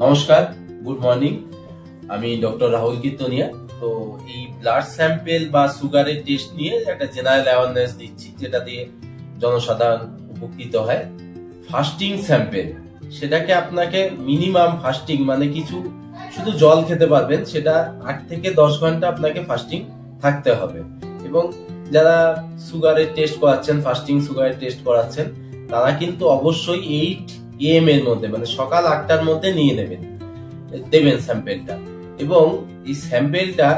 নমস্কার, good morning. আমি doctor Rahul কীর্তনিয়া। তো এই ব্লাড স্যাম্পেল বা সুগারের টেস্ট নিয়ে একটা জেনারেল অ্যাওয়ারনেস দিচ্ছি, যেটা দিয়ে জনসাধারণ উপকৃত হয়। ফাস্টিং স্যাম্পেল, সেটাকে আপনাকে মিনিমাম ফাস্টিং মানে কিছু শুধু জল খেতে পারবেন, সেটা 8 থেকে 10 ঘন্টা আপনাকে ফাস্টিং থাকতে হবে। এবং যারা সুগারের টেস্ট করাচ্ছেন, ফাস্টিং সুগারের টেস্ট করাচ্ছেন, তারা কিন্তু অবশ্যই 8 AM এর মধ্যে মানে সকাল 8টার মধ্যে নিয়ে দেবেন স্যাম্পেলটা। এবং এই স্যাম্পেলটা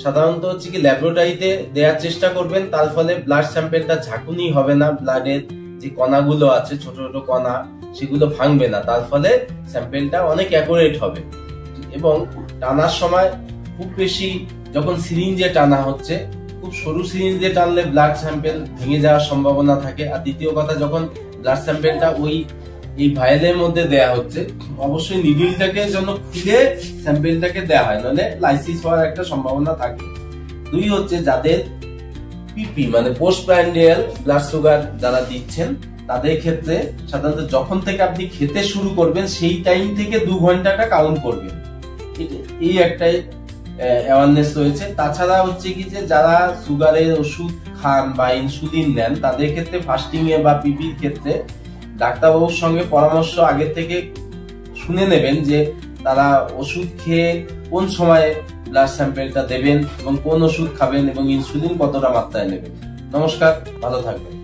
সাধারণত হচ্ছে কি ল্যাবরেটরিতে দেওয়ার চেষ্টা করবেন, তার ফলে ব্লাড স্যাম্পেলটা ঝাঁকুনি হবে না, ব্লাডের যে কণাগুলো আছে ছোট ছোট কণা সেগুলো ভাঙবে না, তার ফলে স্যাম্পেলটা অনেক অ্যাকুরেট হবে। এবং টানার সময় খুব বেশি যখন সিরিঞ্জে টানা হচ্ছে, খুব সরু সিরিঞ্জে টানলে ব্লাড স্যাম্পেল ভেঙে যাওয়ার সম্ভাবনা থাকে। আর দ্বিতীয় কথা, যখন ব্লাড স্যাম্পেলটা এই ভাইলের মধ্যে দেয়া হচ্ছে, অবশ্যই নিডিলটাকে যেন খুলে স্যাম্পেলটাকে দেয়া হয়, নাহলে লাইসিস হওয়ার একটা সম্ভাবনা থাকে। দুই হচ্ছে, যাদের পিপি মানে পোস্ট প্রান্ডিয়াল ব্লাড সুগার যারা দিচ্ছেন, তাদের ক্ষেত্রে সাধারণত যখন থেকে আপনি খেতে শুরু করবেন সেই টাইম থেকে 2 ঘন্টাটা কাউন্ট করবেন। এই একটা অ্যাওয়ারনেস রয়েছে। তাছাড়া হচ্ছে কি যে যারা সুগারের ওষুধ খান বা ইনসুলিন নেন, তাদের ক্ষেত্রে ফাস্টিং এ বা পিপির ক্ষেত্রে ডাক্তারবাবুর সঙ্গে পরামর্শ আগে থেকে শুনে নেবেন যে তারা ওষুধ খেয়ে কোন সময় ব্লাড স্যাম্পেলটা দেবেন এবং কোন ওষুধ খাবেন এবং ইনসুলিন কতটা মাত্রায় নেবেন। নমস্কার, ভালো থাকবেন।